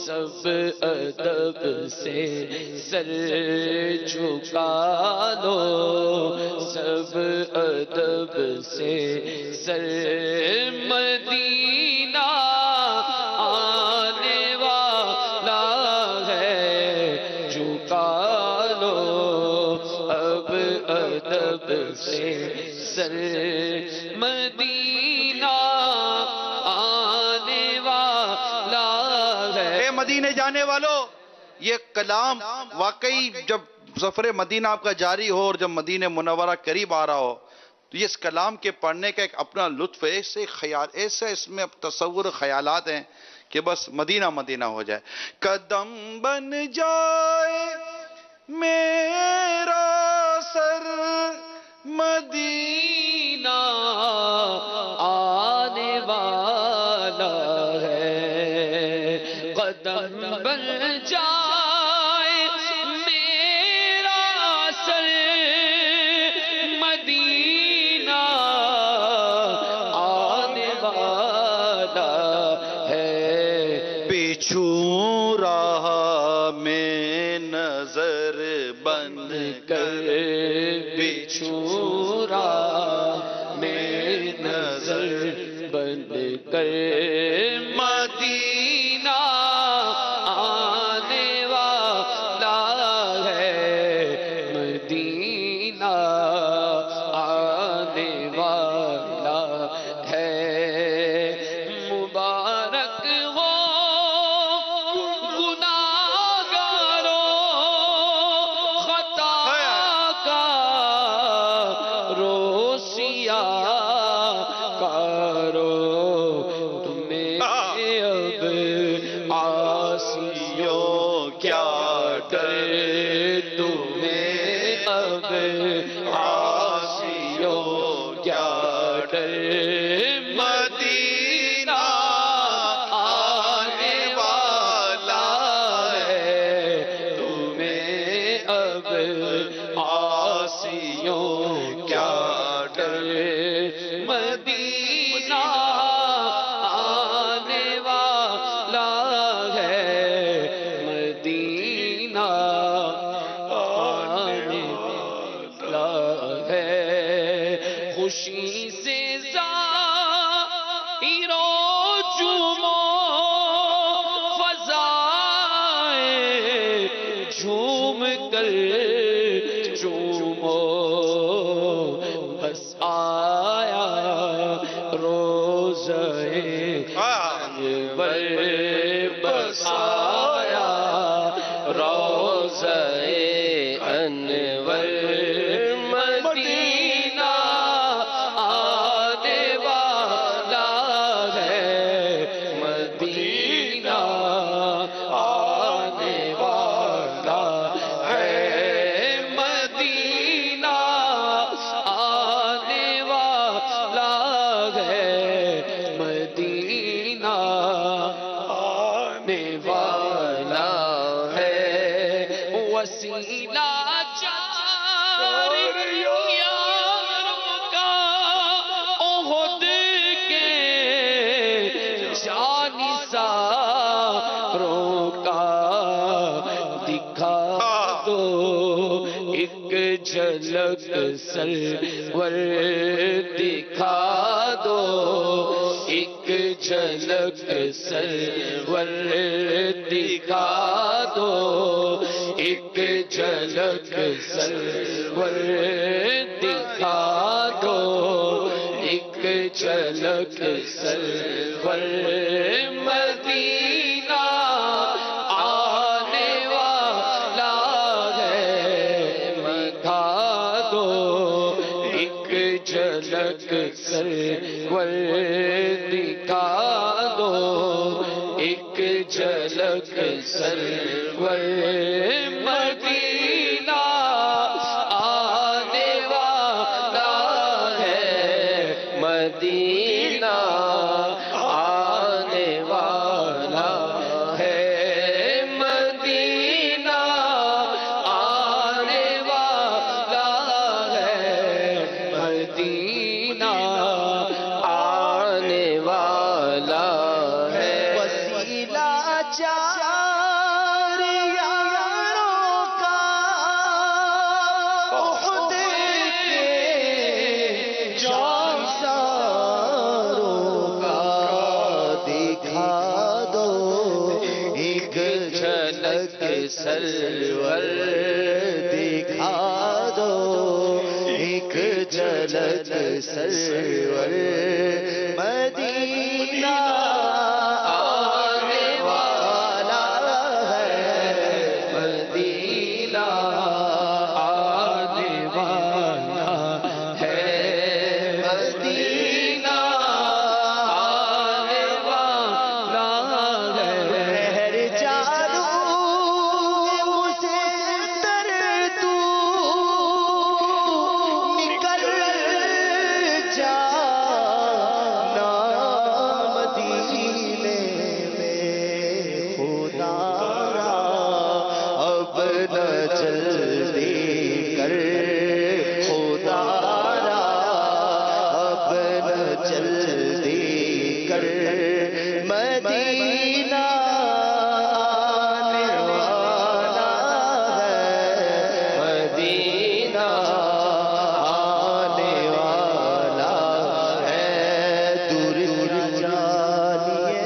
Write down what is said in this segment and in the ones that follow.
سب ادب سے سر جھکا لو، سب ادب سے سر، مدینہ آنے والا ہے، جھکا لو اب ادب سے سر، مدینہ آنے والا ہے۔ اے مدینے جانے والو، یہ کلام واقعی جب سفر مدینہ آپ کا جاری ہو اور جب مدینہ منورہ قریب آ رہا ہو تو یہ اس کلام کے پڑھنے کا ایک اپنا لطف ہے، ایسے خیال، ایسے اس میں تصور خیالات ہیں کہ بس مدینہ مدینہ ہو جائے۔ قدم بن جائے میرا سر مدینہ آنے والا ہے، قدم بن جائے میرا سر، مدینہ آنے والا ہے، پیچھو راہ میں نظر بند کر، بچھو راہ میں نظر بند کر، مدینہ آنے والا ہے، مدینہ آنے والا ہے، مبارک ہو گناہگاروں، خطا کا روسیا کارو، تمہیں اب عاصیوں کیا ڈر، تمہیں اب عاصیوں کیا ڈر، مدینہ آنے والا ہے، تمہیں اب عاصیوں کیا ڈر، مدینہ آنے والا ہے، مدینہ آنے والا ہے، خوشی سے ظاہر و جھومو، فضائیں جھوم کر جھومو، بس آیا روزہ انور، بس آیا روزہ انور، مدینہ آنے والا ہے، مدینہ آنے والا ہے، مدینہ آنے والا ہے، مدینہ آنے والا ہے، وسیلہ چار یاروں کا احد کے جانثاروں کا، دکھا دو ایک جھلک سرور، دکھا دو ایک جھلک سرور، دکھا دو ایک جھلک سرور، دکھا دو ایک جھلک سرور، مدینہ آنے والا ہے، دکھا دو ایک جھلک سرور، دکھا دو ایک جھلک سرور، مدینہ آنے والا ہے، مدینہ آنے والا ہے، مدینہ آنے والا ہے، مدینہ آنے والا ہے، وسیلہ جھلک سرور دکھا دو، ایک جھلک سرور مدینہ آنے والا ہے، مدینہ آنے والا ہے، مدینہ آنے والا ہے۔ مہر جادو مجھے در تو نکل جانا، مدینے میں خدا را اب نہ جلدی کر، خدا را اب نہ جلدی کر، مدینہ آنے والا ہے، مدینہ آنے والا ہے۔ دور جانیے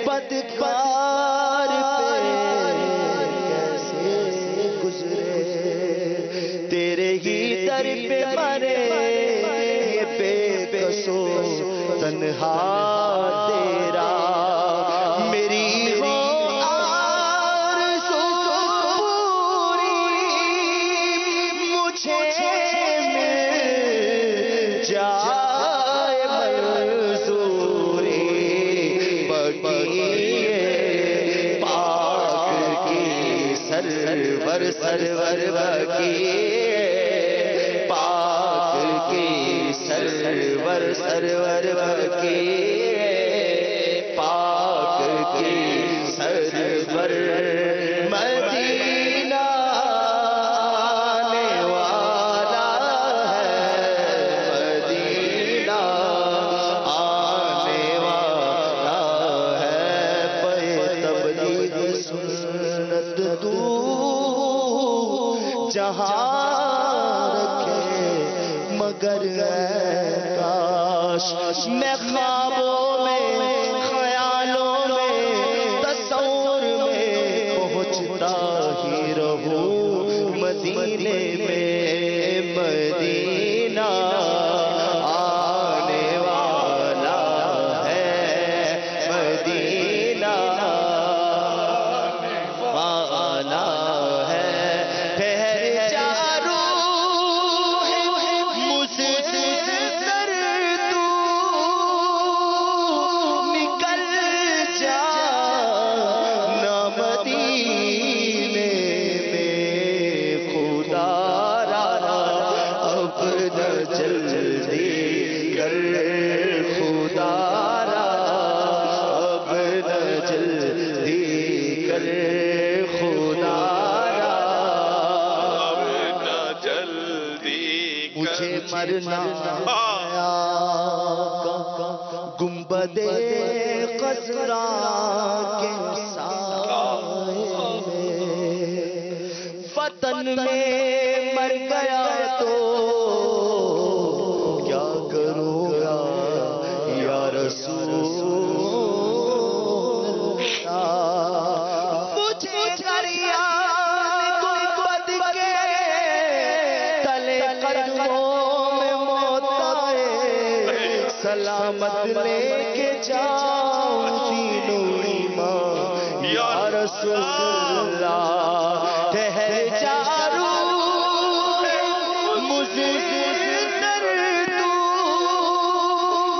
بدکار پہ کیسے گزرے، تیرے ہی در پہ مرے یہ بے کسو تنہا تیرا، میری ہو آرزو پوری، مجھے مل جائے منظوری، بقیے پاک کی سرور سرور بقیے پاک کی سرور سرور بقیے پاک کی سرور، مدینہ آنے والا ہے، مدینہ آنے والا ہے۔ پہ تبلیغ سنت تو جہاں رکھے، مگر کاش میں خوابوں میں خیالوں میں تصور میں پہنچتا ہی رہوں مدینے میں، مدینہ آنے والا ہے، مدینہ والا ہے۔ ٹھہر جا روح مجھ سے در تو نکل جا، نہ مدینے میں خدا را اب نہ جلدی کر، خدا را اب نہ جلدی کر، خدا را اب نہ جلدی کر، مجھے مرنا گنبد خضرا کے سائے میں، وطن میں مر گیا تو کیا کروں گا یا رسول اللہ، مجھے دریائے گنبد کے تلے قدموں میں موت آئے، سلامت لے کے جاؤ دین و ایمان یا رسول اللہ۔ ٹھہر جا روح مجھ سے در تو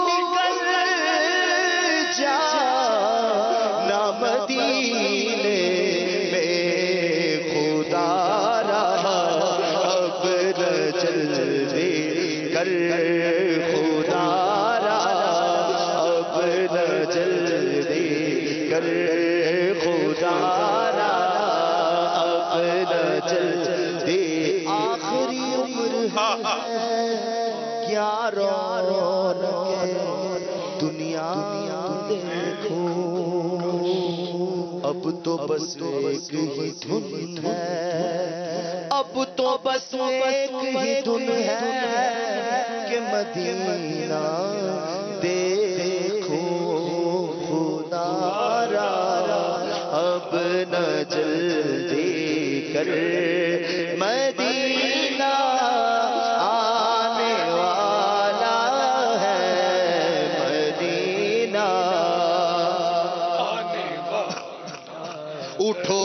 نکل جا، نہ مدینے میں خدا را اب نہ جلدی کر، خدا را اب نہ جلدی کر، خدا را اب نہ جلدی، آخری عمر ہے کیا رونق دنیا دیکھو، اب تو بس ایک ہی دھن ہے، اب تو بس ایک ہی دھن ہے کہ مدینہ دیکھو، خدا را نہ جلدی کر مدینہ آنے والا ہے مدینہ آنے والا اٹھو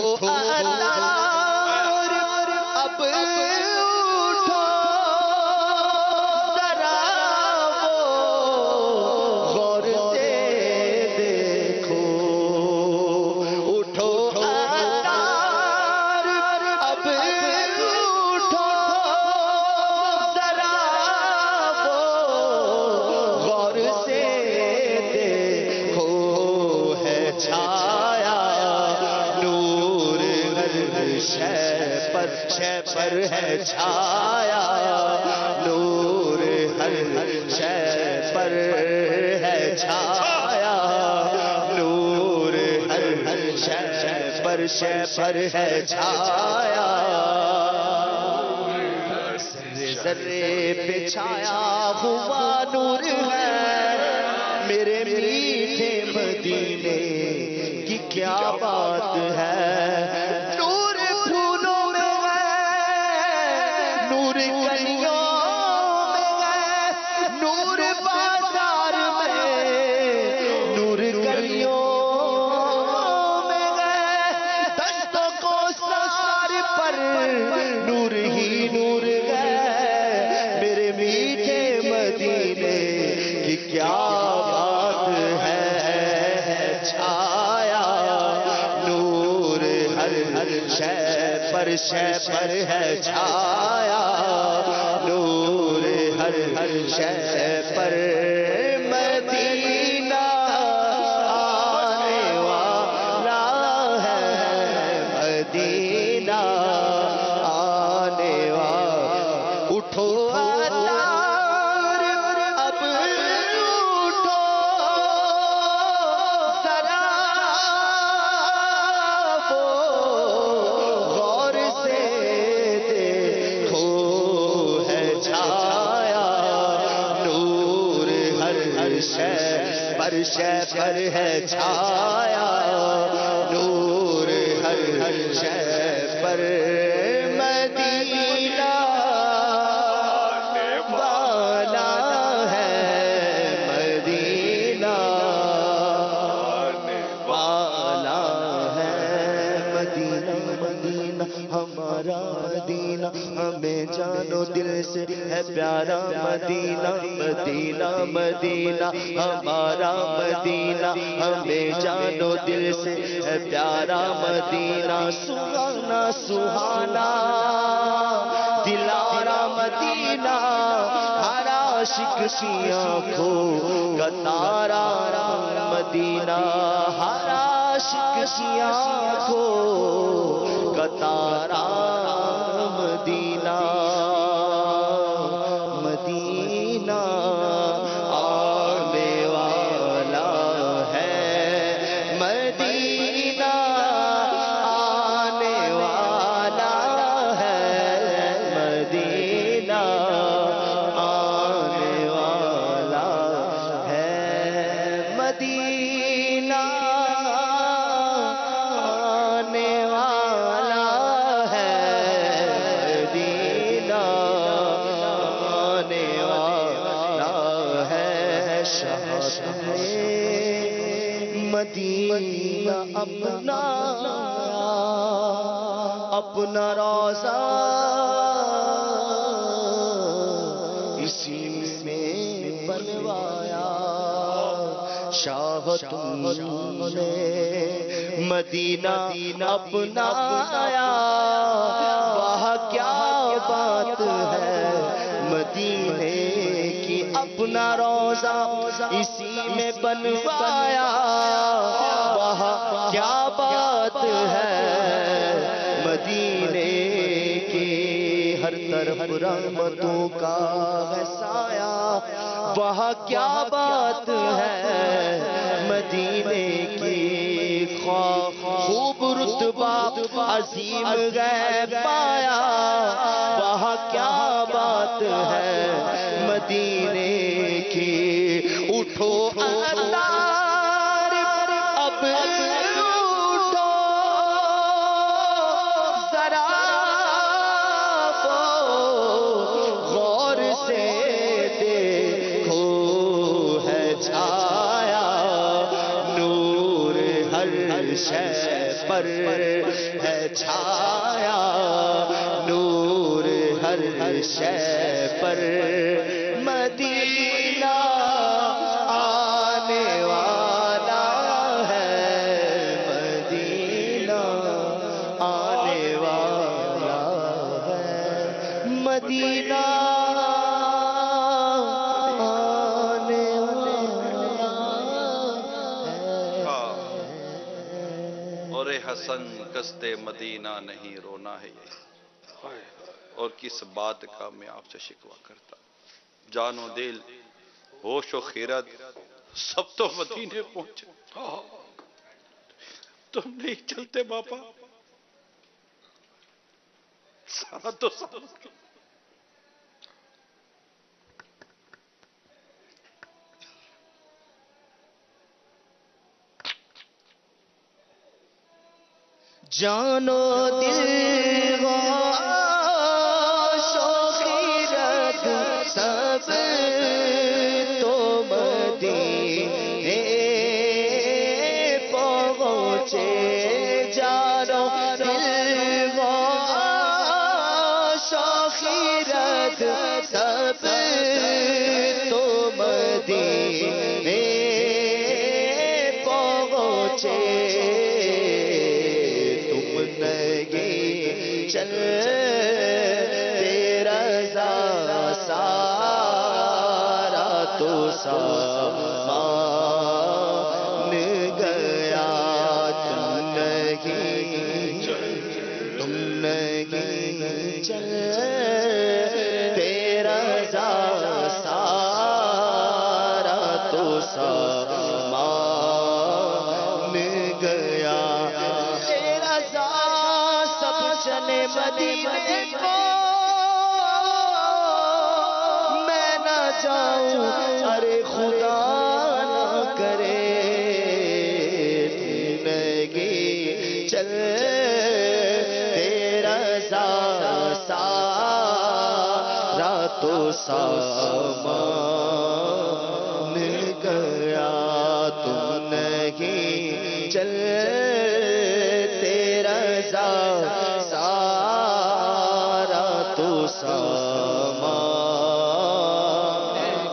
پر ہے چھایا نور ہر شے پر ہے چھایا نور ہر شے پر ہے چھایا ذرے پہ چھایا ہوا نور ہے میرے میٹھے مدینے کی کیا بات ہے شے پر ہے چھایا نور ہر شے پر مدینہ آنے والا ہے مدینہ آنے والا اٹھو شے پر ہے چھایا نور ہر شے پر مدینہ والا ہے مدینہ والا ہے مدینہ مدینہ ہمارا مدینہ ہمیں جانو دل سے ہے پیارا مدینہ مدینہ مدینہ ہمارا مدینہ ہمیں جانو دل سے ہے پیارا مدینہ سہانا سہانا دلارا مدینہ ہر عاشق کی آنکھوں کا تارا مدینہ ہر عاشق کی آنکھوں کا تارا مدینہ مدینہ آنے والا ہے مدینہ آنے والا ہے مدینہ آنے والا ہے مدینہ آنے والا ہے مدینہ آنے والا ہے شاہ مدینہ اپنا اپنا روضہ اسی میں بنوایا شاہ تم نے مدینہ اپنایا وہاں کیا بات ہے مدینے کی اپنا روضہ اسی میں بنوایا وہاں کیا بات ہے مدینے کی ہر طرف رحمتوں کا ہے سایہ وہاں کیا بات ہے مدینے کی خوب رتبہ عظیم غیب پایا وہاں کیا بات ہے مدینے کی اٹھو اللہ اب اٹھو ہر شے پر ہے چھایا، نور ہر شے پر، مدینہ آنے والا ہے، مدینہ آنے والا ہے، مدینہ آنے والا ہے۔ اور حسن قصد مدینہ نہیں رونا ہے یہی، اور کس بات کا میں آپ سے شکوہ کرتا، جان و دل ہوش و خیرت سب تو مدینے پہنچے، تم نہیں چلتے باپا، سارا تو سارا جان و دل ہوش و خیرت سب تو مدینے پہنچے، جان و دل ہوش و خیرت سب تو مدینے پہنچے، چل تیرا سارا تو سامان گیا، تم نہیں چل تیرا سارا تو سامان گیا، تیرا سب چلے مدینے کو میں نہ جاؤں، ارے خدا نہ کرے، زندگی چل تیرا سارا تو سامان گیا، تم نہیں چل تیرا سارا تو سامان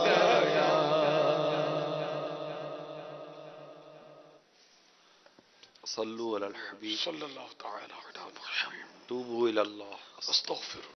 گیا۔ صلو علی الحبیب صلی اللہ تعالی علی محمد، توبوا الی اللہ استغفر